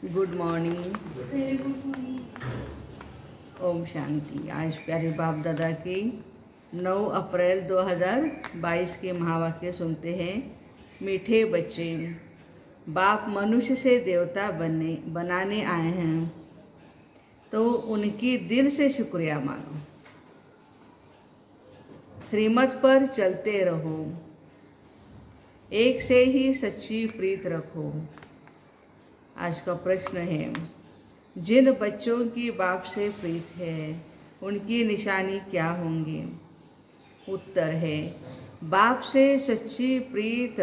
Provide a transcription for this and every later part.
Good morning. Very good morning. ओम शांति। आज प्यारे बाप दादा की 9 अप्रैल 2022 के महावाक्य सुनते हैं। मीठे बच्चे, बाप मनुष्य से देवता बनाने आए हैं तो उनकी दिल से शुक्रिया मानो। श्रीमत पर चलते रहो, एक से ही सच्ची प्रीत रखो। आज का प्रश्न है, जिन बच्चों की बाप से प्रीत है उनकी निशानी क्या होंगी? उत्तर है, बाप से सच्ची प्रीत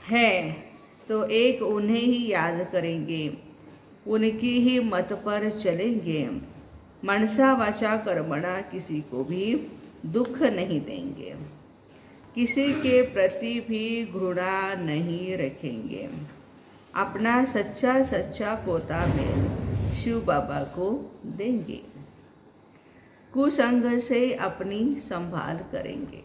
है तो एक उन्हें ही याद करेंगे, उनकी ही मत पर चलेंगे। मनसा वाचा कर्मणा किसी को भी दुख नहीं देंगे, किसी के प्रति भी घृणा नहीं रखेंगे। अपना सच्चा पोता में शिव बाबा को देंगे। कुसंग से अपनी संभाल करेंगे।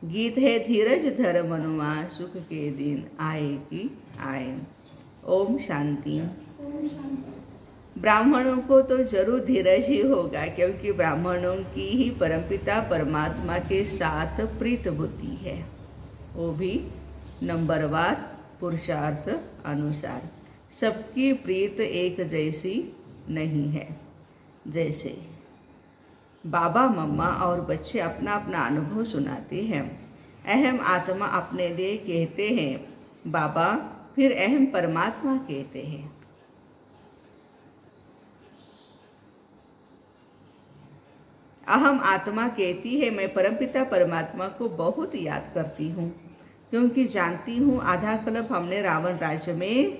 गीत है, धीरज धर मनुआ, सुख के दिन आए कि आए। ओम शांति। ब्राह्मणों को तो जरूर धीरज ही होगा, क्योंकि ब्राह्मणों की ही परमपिता परमात्मा के साथ प्रीत होती है, वो भी नंबरवार पुरुषार्थ अनुसार। सबकी प्रीत एक जैसी नहीं है। जैसे बाबा मम्मा और बच्चे अपना अपना अनुभव सुनाते हैं। अहम आत्मा अपने लिए कहते हैं बाबा, फिर अहम परमात्मा कहते हैं। अहम आत्मा कहती है, मैं परमपिता परमात्मा को बहुत याद करती हूँ, क्योंकि जानती हूँ आधा कल्प हमने रावण राज्य में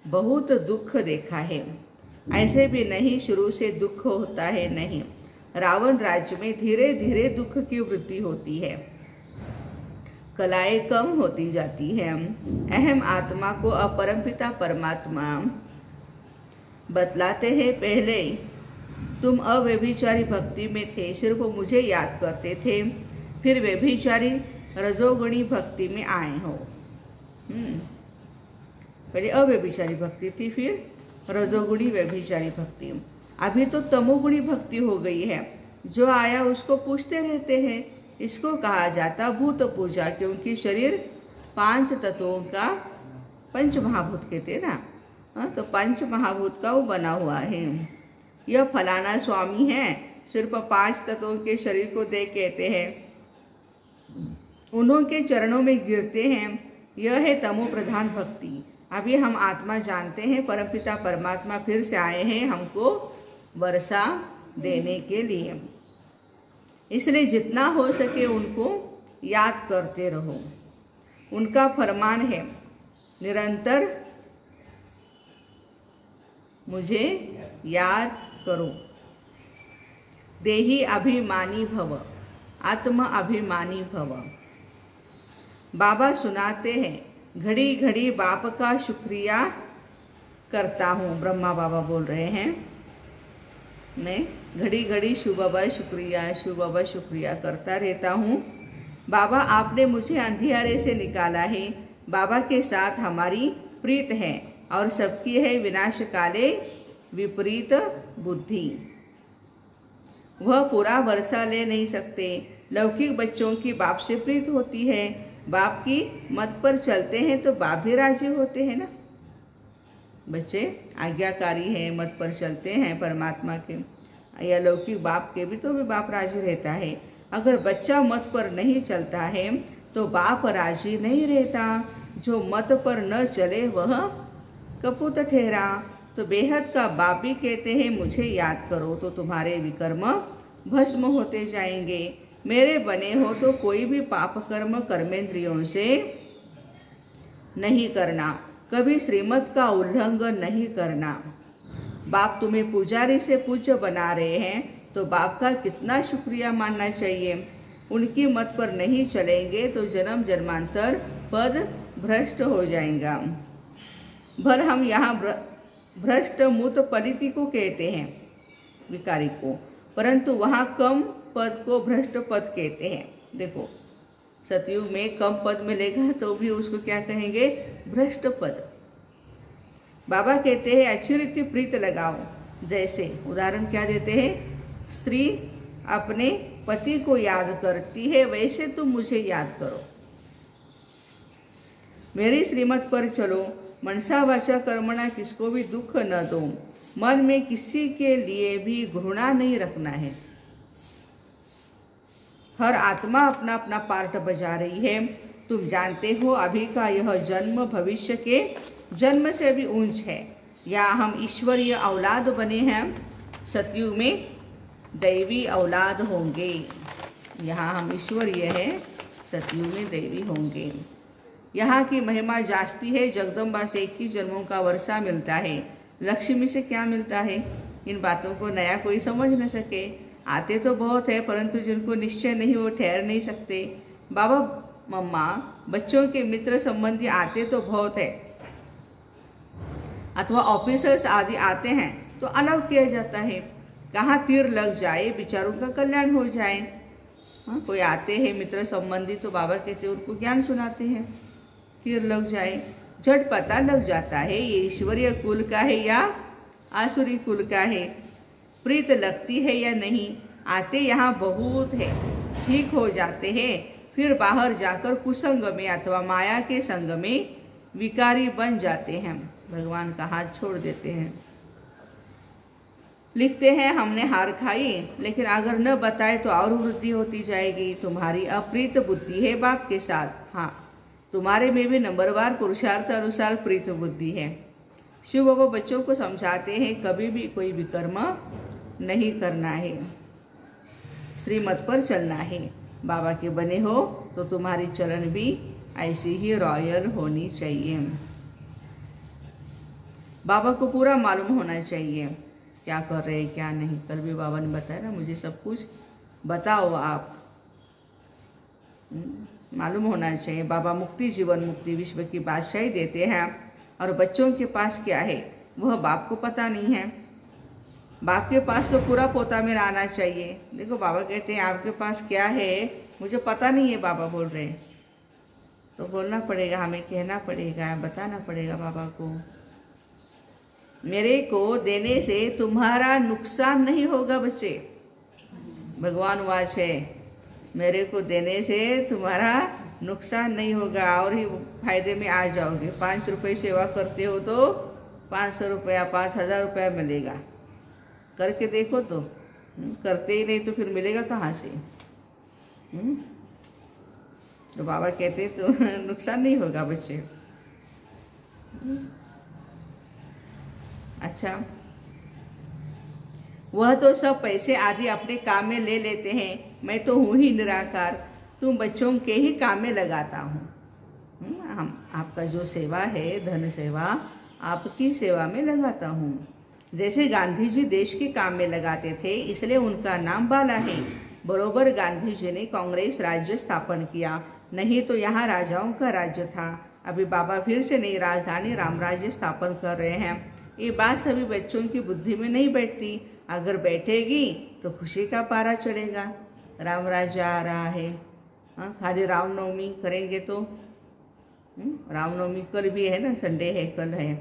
बहुत दुख देखा है। ऐसे भी नहीं शुरू से दुख होता है, नहीं, रावण राज्य में धीरे धीरे दुख की वृद्धि होती है, कलाएं कम होती जाती है। अहम आत्मा को अपरमपिता परमात्मा बतलाते हैं, पहले तुम अव्यभिचारी भक्ति में थे, सिर्फ मुझे याद करते थे, फिर व्यभिचारी रजोगुणी भक्ति में आए हो। पहले अव्यभिचारी भक्ति थी, फिर रजोगुणी व्यभिचारी भक्ति, अभी तो तमोगुणी भक्ति हो गई है। जो आया उसको पूछते रहते हैं। इसको कहा जाता भूत पूजा, क्योंकि शरीर 5 तत्वों का, पंच महाभूत कहते ना, तो 5 महाभूत का वो बना हुआ है। यह फलाना स्वामी है, सिर्फ 5 तत्वों के शरीर को देख कहते हैं, उन्हों के चरणों में गिरते हैं। यह है तमो प्रधान भक्ति। अभी हम आत्मा जानते हैं परमपिता परमात्मा फिर से आए हैं हमको वर्षा देने के लिए, इसलिए जितना हो सके उनको याद करते रहो। उनका फरमान है, निरंतर मुझे याद करो। देही अभिमानी भव, आत्म अभिमानी भव। बाबा सुनाते हैं, घड़ी घड़ी बाप का शुक्रिया करता हूँ। ब्रह्मा बाबा बोल रहे हैं, मैं घड़ी घड़ी शिव बाबा शुक्रिया करता रहता हूँ। बाबा आपने मुझे अंधियारे से निकाला है। बाबा के साथ हमारी प्रीत है और सबकी है विनाश काले विपरीत बुद्धि। वह पूरा वर्षा ले नहीं सकते। लौकिक बच्चों की बाप से प्रीत होती है, बाप की मत पर चलते हैं तो बाप भी राजी होते हैं ना। बच्चे आज्ञाकारी हैं, मत पर चलते हैं परमात्मा के या लौकिक बाप के भी, तो भी बाप राजी रहता है। अगर बच्चा मत पर नहीं चलता है तो बाप राजी नहीं रहता। जो मत पर न चले वह कपूत ठहरा। तो बेहद का बाप भी कहते हैं, मुझे याद करो तो तुम्हारे विकर्म भस्म होते जाएंगे। मेरे बने हो तो कोई भी पाप कर्म कर्मेंद्रियों से नहीं करना, कभी श्रीमत का उल्लंघन नहीं करना। बाप तुम्हें पुजारी से पूज्य बना रहे हैं तो बाप का कितना शुक्रिया मानना चाहिए। उनकी मत पर नहीं चलेंगे तो जन्म जन्मांतर पद भ्रष्ट हो जाएगा। भर हम यहाँ भ्रष्ट मूत पलिति को कहते हैं, विकारी को, परंतु वहाँ कम पद को भ्रष्ट पद कहते हैं। देखो सतयुग में कम पद मिलेगा तो भी उसको क्या कहेंगे? भ्रष्ट पद। बाबा कहते हैं अचिरित प्रीत लगाओ। जैसे उदाहरण क्या देते हैं, स्त्री अपने पति को याद करती है वैसे तुम मुझे याद करो। मेरी श्रीमत पर चलो, मनसा वाचा कर्मणा किसको भी दुख न दो। मन में किसी के लिए भी घृणा नहीं रखना है। हर आत्मा अपना अपना पार्ट बजा रही है। तुम जानते हो अभी का यह जन्म भविष्य के जन्म से भी ऊंच है। या हम ईश्वरीय औलाद बने हैं, सतयुग में दैवी औलाद होंगे। यहाँ हम ईश्वरीय है, सतयुग में दैवी होंगे। यहाँ की महिमा जास्ती है। जगदम्बा से 21 जन्मों का वर्षा मिलता है। लक्ष्मी से क्या मिलता है? इन बातों को नया कोई समझ न सके। आते तो बहुत है, परंतु जिनको निश्चय नहीं वो ठहर नहीं सकते। बाबा मम्मा बच्चों के मित्र संबंधी आते तो बहुत है, अथवा ऑफिसर्स आदि आते हैं तो अलाउ किया जाता है। कहाँ तीर लग जाए, विचारों का कल्याण हो जाए। हाँ, कोई आते हैं मित्र संबंधी तो बाबा कहते हैं उनको ज्ञान सुनाते हैं, तीर लग जाए। झट पता लग जाता है ये ईश्वरीय कुल का है या आसुरी कुल का है, प्रीत लगती है या नहीं। आते यहाँ बहुत है, ठीक हो जाते हैं, फिर बाहर जाकर कुसंग में अथवा माया के संग में विकारी बन जाते हैं, भगवान का हाथ छोड़ देते हैं। लिखते हैं हमने हार खाई, लेकिन अगर न बताए तो और वृद्धि होती जाएगी। तुम्हारी अप्रीत बुद्धि है बाप के साथ। हाँ, तुम्हारे में भी नंबरवार पुरुषार्थ अनुसार प्रीत बुद्धि है। शिव बाबा बच्चों को समझाते हैं कभी भी कोई विकर्म नहीं करना है, श्रीमत पर चलना है। बाबा के बने हो तो तुम्हारी चलन भी ऐसी ही रॉयल होनी चाहिए। बाबा को पूरा मालूम होना चाहिए क्या कर रहे हैं क्या नहीं। कल भी बाबा ने बताया ना, मुझे सब कुछ बताओ आप, मालूम होना चाहिए। बाबा मुक्ति जीवन मुक्ति विश्व की बादशाही देते हैं, और बच्चों के पास क्या है वह बाप को पता नहीं है। बाप के पास तो पूरा पोता में आना चाहिए। देखो बाबा कहते हैं आपके पास क्या है मुझे पता नहीं है, बाबा बोल रहे हैं तो बोलना पड़ेगा, हमें कहना पड़ेगा, बताना पड़ेगा बाबा को। मेरे को देने से तुम्हारा नुकसान नहीं होगा बच्चे, भगवान वाच है। मेरे को देने से तुम्हारा नुकसान नहीं होगा और ही फायदे में आ जाओगे। 5 रुपये सेवा करते हो तो 500 रुपया 5000 रुपया मिलेगा। करके देखो तो, करते ही नहीं तो फिर मिलेगा कहाँ से? तो बाबा कहते तो नुकसान नहीं होगा बच्चे। अच्छा, वह तो सब पैसे आदि अपने काम में ले लेते हैं, मैं तो हूँ ही निराकार, तुम बच्चों के ही काम में लगाता हूँ। हम आपका जो सेवा है धन सेवा आपकी सेवा में लगाता हूँ। जैसे गांधी जी देश के काम में लगाते थे इसलिए उनका नाम बाला है। बरोबर गांधी जी ने कांग्रेस राज्य स्थापन किया, नहीं तो यहाँ राजाओं का राज्य था। अभी बाबा फिर से नई राजधानी राम राज्य स्थापन कर रहे हैं। ये बात सभी बच्चों की बुद्धि में नहीं बैठती, अगर बैठेगी तो खुशी का पारा चढ़ेगा। राम राज्य आ रहा है। हाँ, खाली रामनवमी करेंगे तो रामनवमी कल भी है ना, संडे है, कल है।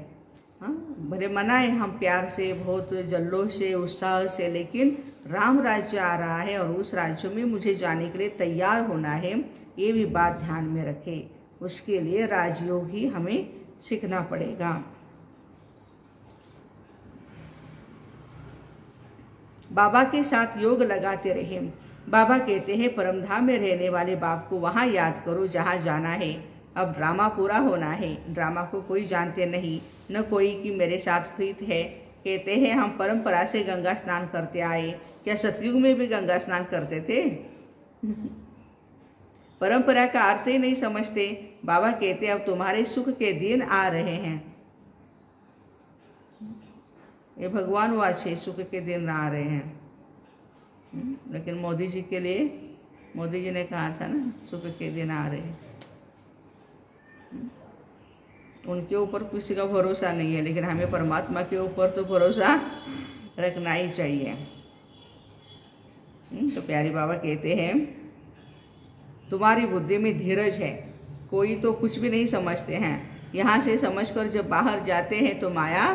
हाँ, भले मनाए हम प्यार से, बहुत जल्लोष से, उत्साह से, लेकिन राम राज्य आ रहा है और उस राज्य में मुझे जाने के लिए तैयार होना है, ये भी बात ध्यान में रखें। उसके लिए राजयोग ही हमें सीखना पड़ेगा। बाबा के साथ योग लगाते रहे। बाबा कहते हैं परमधाम में रहने वाले बाप को वहाँ याद करो जहाँ जाना है। अब ड्रामा पूरा होना है। ड्रामा को कोई जानते नहीं, न कोई कि मेरे साथ प्रीत है। कहते हैं हम परंपरा से गंगा स्नान करते आए, क्या सतयुग में भी गंगा स्नान करते थे? परंपरा का अर्थ ही नहीं समझते। बाबा कहते अब तुम्हारे सुख के दिन आ रहे हैं। ये भगवान वाच है, सुख के दिन आ रहे हैं। लेकिन मोदी जी के लिए, मोदी जी ने कहा था ना सुख के दिन आ रहे हैं। उनके ऊपर किसी का भरोसा नहीं है, लेकिन हमें परमात्मा के ऊपर तो भरोसा रखना ही चाहिए। तो प्यारी बाबा कहते हैं तुम्हारी बुद्धि में धीरज है, कोई तो कुछ भी नहीं समझते हैं। यहाँ से समझकर जब बाहर जाते हैं तो माया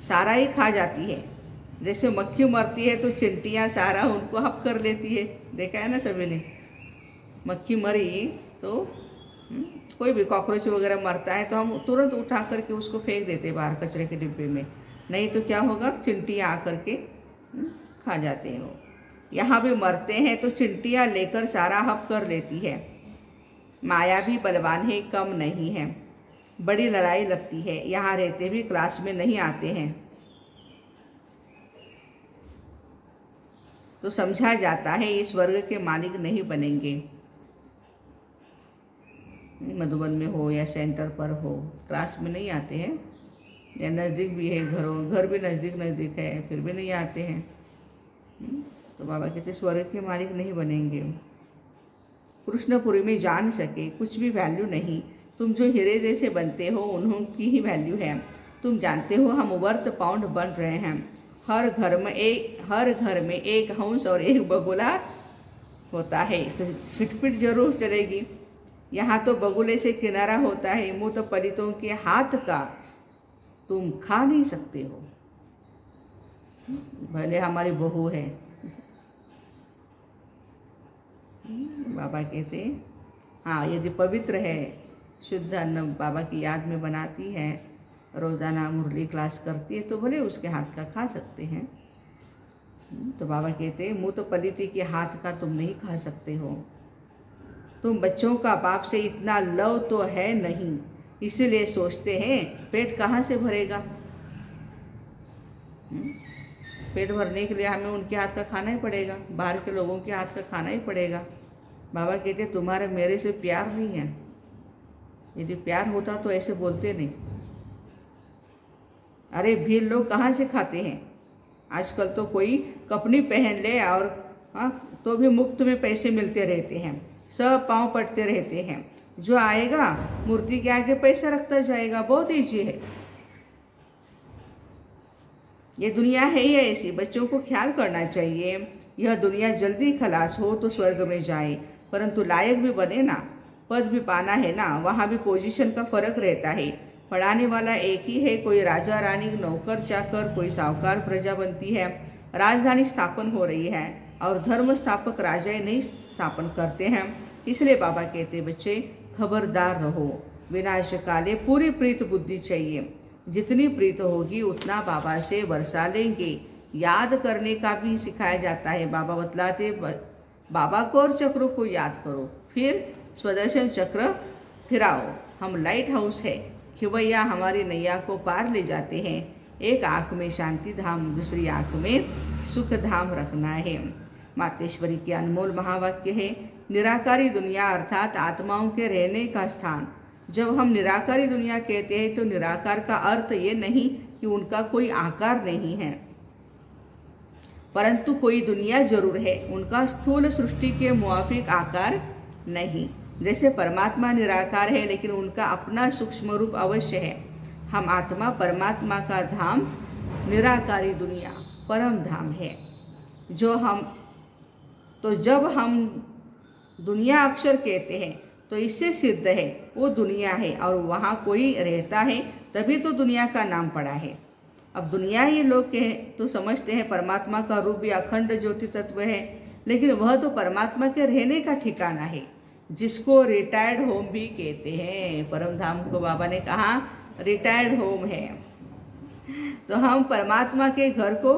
सारा ही खा जाती है। जैसे मक्खी मरती है तो चिंटियाँ सारा उनको हप कर लेती है। देखा है ना सभी ने, मक्खी मरी तो कोई भी कॉकरोच वगैरह मरता है तो हम तुरंत उठा करके उसको फेंक देते हैं बाहर कचरे के डिब्बे में, नहीं तो क्या होगा, चिंटियाँ आकर के खा जाते हैं। वो यहाँ भी मरते हैं तो चिंटियाँ लेकर सारा हप कर लेती है। माया भी बलवान है, कम नहीं है। बड़ी लड़ाई लगती है। यहाँ रहते भी क्लास में नहीं आते हैं तो समझा जाता है इस वर्ग के मालिक नहीं बनेंगे। मधुबन में हो या सेंटर पर हो, क्लास में नहीं आते हैं, या नज़दीक भी है, घर भी नज़दीक है, फिर भी नहीं आते हैं, तो बाबा कहते स्वर्ग के मालिक नहीं बनेंगे। कृष्णपुरी में जान सके कुछ भी वैल्यू नहीं। तुम जो हीरे जैसे बनते हो उन्हों की ही वैल्यू है। तुम जानते हो हम वर्थ पाउंड बन रहे हैं। हर घर में एक हंस और एक बगुला होता है तो फिटफिट जरूर चलेगी। यहाँ तो बगुले से किनारा होता है, मुँह तो पलितों के हाथ का तुम खा नहीं सकते हो, भले हमारी बहू है। बाबा कहते हाँ, यदि पवित्र है, शुद्ध अन्न बाबा की याद में बनाती है, रोज़ाना मुरली क्लास करती है, तो भले उसके हाथ का खा सकते हैं। तो बाबा कहते मुँह तो पलिती के हाथ का तुम नहीं खा सकते हो। तुम बच्चों का बाप से इतना लव तो है नहीं, इसीलिए सोचते हैं पेट कहाँ से भरेगा। पेट भरने के लिए हमें उनके हाथ का खाना ही पड़ेगा, बाहर के लोगों के हाथ का खाना ही पड़ेगा। बाबा कहते तुम्हारा मेरे से प्यार नहीं है। यदि प्यार होता तो ऐसे बोलते नहीं। अरे भीड़ लोग कहाँ से खाते हैं, आजकल तो कोई कपनी पहन ले और तो भी मुफ्त में पैसे मिलते रहते हैं, सब पाँव पटते रहते हैं। जो आएगा मूर्ति के आगे पैसा रखता जाएगा, बहुत ईजी है। ये दुनिया है ही ऐसी, बच्चों को ख्याल करना चाहिए। यह दुनिया जल्दी खलास हो तो स्वर्ग में जाए, परंतु लायक भी बने ना, पद भी पाना है ना, वहाँ भी पोजीशन का फर्क रहता है। पढ़ाने वाला एक ही है, कोई राजा रानी नौकर चाकर, कोई साहूकार प्रजा बनती है। राजधानी स्थापन हो रही है और धर्म स्थापक राजा नहीं स्थापन करते हैं। इसलिए बाबा कहते बच्चे खबरदार रहो, विनाश काले पूरी प्रीत बुद्धि चाहिए। जितनी प्रीत होगी उतना बाबा से बरसा लेंगे। याद करने का भी सिखाया जाता है। बाबा बतलाते बाबा को और चक्रों को याद करो, फिर स्वदर्शन चक्र फिराओ। हम लाइट हाउस है, खिवैया हमारी नैया को पार ले जाते हैं। एक आँख में शांति धाम, दूसरी आँख में सुख धाम रखना है। मातेश्वरी के अनमोल महावाक्य है, निराकारी दुनिया अर्थात आत्माओं के रहने का स्थान। जब हम निराकारी दुनिया कहते हैं तो निराकार का अर्थ ये नहीं कि उनका कोई आकार नहीं है, परंतु कोई दुनिया जरूर है, उनका स्थूल सृष्टि के मुआफिक आकार नहीं। जैसे परमात्मा निराकार है लेकिन उनका अपना सूक्ष्म रूप अवश्य है। हम आत्मा परमात्मा का धाम, निराकारी दुनिया परम धाम है। जब हम दुनिया अक्षर कहते हैं तो इससे सिद्ध है वो दुनिया है और वहाँ कोई रहता है, तभी तो दुनिया का नाम पड़ा है। अब दुनिया ही लोग कहे तो समझते हैं परमात्मा का रूप भी अखंड ज्योति तत्व है, लेकिन वह तो परमात्मा के रहने का ठिकाना है, जिसको रिटायर्ड होम भी कहते हैं। परम धाम को बाबा ने कहा रिटायर्ड होम है। तो हम परमात्मा के घर को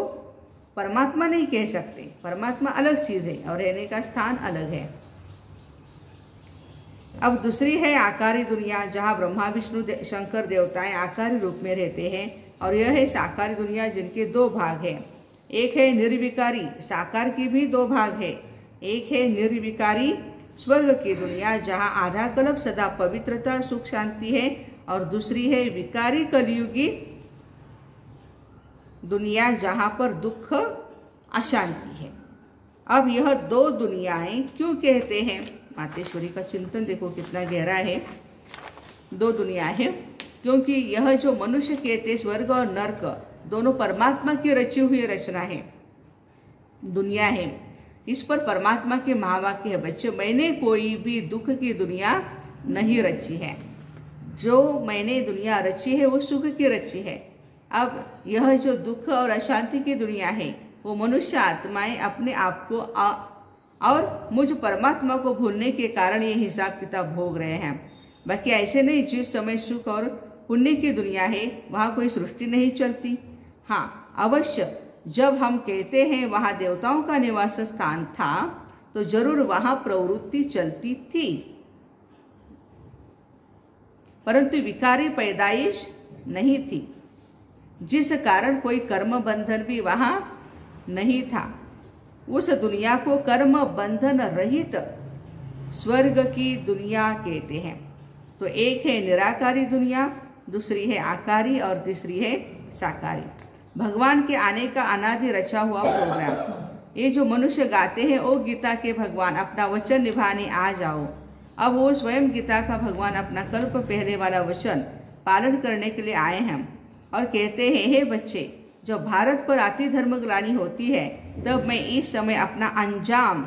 परमात्मा नहीं कह सकते, परमात्मा अलग चीज़ है और रहने का स्थान अलग है। अब दूसरी है आकारी दुनिया, जहाँ ब्रह्मा विष्णु शंकर देवताएं आकारी रूप में रहते हैं, और यह है साकारी दुनिया जिनके दो भाग हैं। एक है निर्विकारी, साकार की भी दो भाग है। एक है निर्विकारी स्वर्ग की दुनिया, जहाँ आधा कल्प सदा पवित्रता सुख शांति है, और दूसरी है विकारी कलयुगी दुनिया, जहाँ पर दुख अशांति है। अब यह दो दुनियाएं क्यों कहते हैं? मातेश्वरी का चिंतन देखो कितना गहरा है। दो दुनिया है क्योंकि यह जो मनुष्य कहते स्वर्ग और नर्क दोनों परमात्मा की रची हुई रचना है, दुनिया है। इस पर परमात्मा के महावाक्य है, बच्चे मैंने कोई भी दुख की दुनिया नहीं रची है। जो मैंने दुनिया रची है वो सुख की रची है। अब यह जो दुख और अशांति की दुनिया है वो मनुष्य आत्माएं अपने आप को और मुझ परमात्मा को भूलने के कारण ये हिसाब किताब भोग रहे हैं। बाकी ऐसे नहीं, जिस समय सुख और पुण्य की दुनिया है वहाँ कोई सृष्टि नहीं चलती। हाँ अवश्य, जब हम कहते हैं वहाँ देवताओं का निवास स्थान था तो जरूर वहाँ प्रवृत्ति चलती थी, परंतु विकारी पैदाइश नहीं थी, जिस कारण कोई कर्म बंधन भी वहाँ नहीं था। उस दुनिया को कर्म बंधन रहित स्वर्ग की दुनिया कहते हैं। तो एक है निराकारी दुनिया, दूसरी है आकारी और तीसरी है साकारी। भगवान के आने का अनादि रचा हुआ प्रोग्राम। ये जो मनुष्य गाते हैं ओ गीता के भगवान अपना वचन निभाने आ जाओ, अब वो स्वयं गीता का भगवान अपना कल्प पहले वाला वचन पालन करने के लिए आए हैं और कहते हैं, हे बच्चे, जब भारत पर अति धर्मग्लानि होती है तब मैं इस समय अपना अंजाम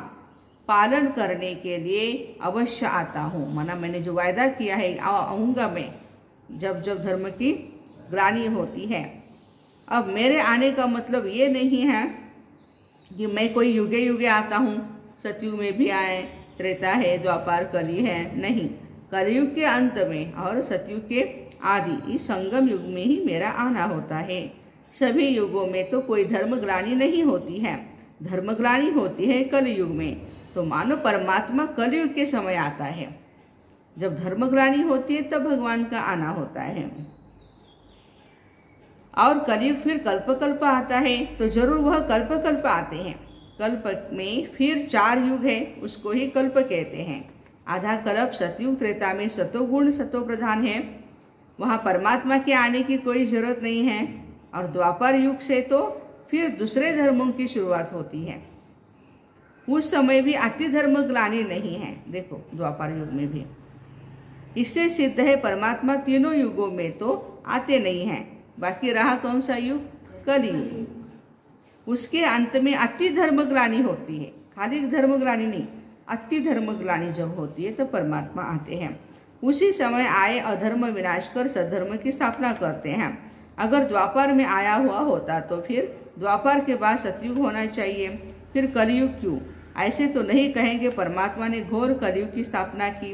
पालन करने के लिए अवश्य आता हूँ। माना मैंने जो वायदा किया है आऊँगा मैं जब जब धर्म की ग्लानि होती है। अब मेरे आने का मतलब ये नहीं है कि मैं कोई युगे युगे आता हूँ, सतयुग में भी आए, त्रेता है, द्वापार, कली है, नहीं। कलयुग के अंत में और सतयुग के आदि इस संगम युग में ही मेरा आना होता है। सभी युगों में तो कोई धर्मग्लानि नहीं होती है, धर्मग्लानि होती है कलयुग में। तो मानो परमात्मा कलयुग के समय आता है, जब धर्मग्लानि होती है तब भगवान का आना होता है। और कलयुग फिर कल्प कल्प आता है, तो जरूर वह कल्प कल्प आते हैं। कल्प में फिर 4 युग है, उसको ही कल्प कहते हैं। आधा कल्प सतयुग त्रेता में सतोगुण सतो प्रधान है, वहाँ परमात्मा के आने की कोई जरूरत नहीं है। और द्वापर युग से तो फिर दूसरे धर्मों की शुरुआत होती है। उस समय भी अति धर्मग्लानि नहीं है, देखो द्वापर युग में भी। इससे सिद्ध है परमात्मा तीनों युगों में तो आते नहीं हैं। बाकी रहा कौन सा युग? कलियुग। उसके अंत में अति धर्मग्लानि होती है, खाली धर्मग्लानि नहीं, अति धर्मग्लानि जब होती है तो परमात्मा आते हैं। उसी समय आए अधर्म विनाश कर सद्धर्म की स्थापना करते हैं। अगर द्वापर में आया हुआ होता तो फिर द्वापर के बाद सतयुग होना चाहिए, फिर कलयुग क्यों? ऐसे तो नहीं कहेंगे परमात्मा ने घोर कलयुग की स्थापना की।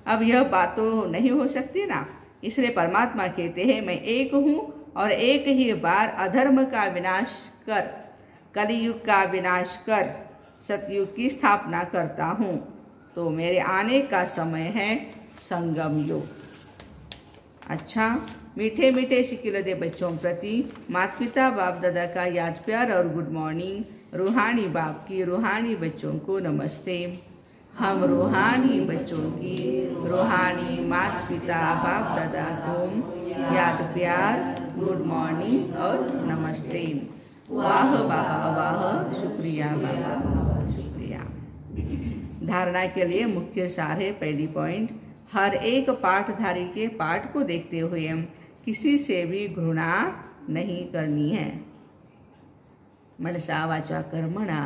अब यह बात तो नहीं हो सकती ना, इसलिए परमात्मा कहते हैं मैं एक हूँ और एक ही बार अधर्म का विनाश कर, कलयुग का विनाश कर सतयुग की स्थापना करता हूँ। तो मेरे आने का समय है संगम युग। अच्छा, मीठे मीठे सिकिलदे बच्चों प्रति माता पिता बाप दादा का याद प्यार और गुड मॉर्निंग। रूहानी बाप की रूहानी बच्चों को नमस्ते। हम रूहानी बच्चों की रूहानी माता पिता बाप दादा को याद प्यार, गुड मॉर्निंग और नमस्ते। वाह वाह वाह, शुक्रिया बाबा, शुक्रिया। धारणा के लिए मुख्य सार है, पहली पॉइंट, हर एक पाठधारी के पाठ को देखते हुए किसी से भी घृणा नहीं करनी है। मनसा वाचा कर्मणा,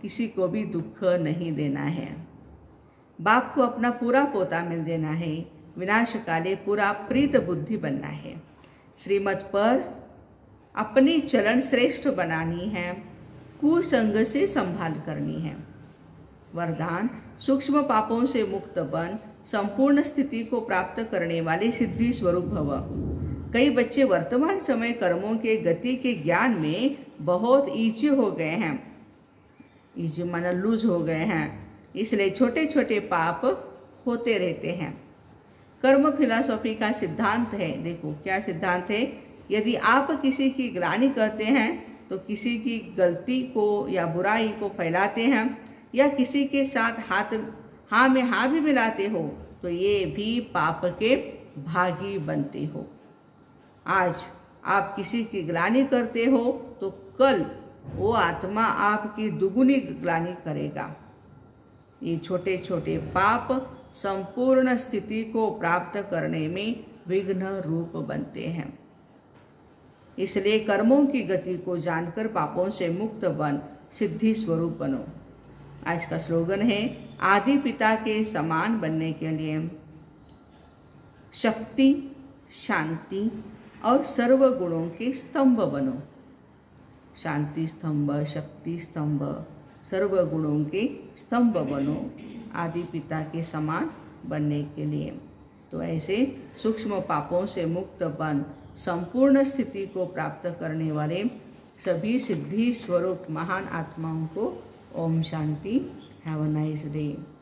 किसी को भी दुख नहीं देना है। बाप को अपना पूरा पोता मिल देना है। विनाश काले पूरा प्रीत बुद्धि बनना है। श्रीमत पर अपनी चरण श्रेष्ठ बनानी है। कुसंग से संभाल करनी है। वरदान, सूक्ष्म पापों से मुक्त बन संपूर्ण स्थिति को प्राप्त करने वाले सिद्धि स्वरूप भव। कई बच्चे वर्तमान समय कर्मों के गति के ज्ञान में बहुत ईची हो गए हैं, ईची माना लूज हो गए हैं, इसलिए छोटे छोटे पाप होते रहते हैं। कर्म फिलॉसफी का सिद्धांत है, देखो क्या सिद्धांत है, यदि आप किसी की ग्लानि करते हैं तो किसी की गलती को या बुराई को फैलाते हैं या किसी के साथ हाँ में हाँ भी मिलाते हो तो ये भी पाप के भागी बनते हो। आज आप किसी की ग्लानि करते हो तो कल वो आत्मा आपकी दुगुनी ग्लानि करेगा। ये छोटे छोटे पाप संपूर्ण स्थिति को प्राप्त करने में विघ्न रूप बनते हैं। इसलिए कर्मों की गति को जानकर पापों से मुक्त बन सिद्धि स्वरूप बनो। आज का स्लोगन है, आदि पिता के समान बनने के लिए शक्ति शांति और सर्व गुणों के स्तंभ बनो। शांति स्तंभ, शक्ति स्तंभ, सर्व गुणों के स्तंभ बनो आदि पिता के समान बनने के लिए। तो ऐसे सूक्ष्म पापों से मुक्त बन संपूर्ण स्थिति को प्राप्त करने वाले सभी सिद्धि स्वरूप महान आत्माओं को ओम शांति। Have a nice day.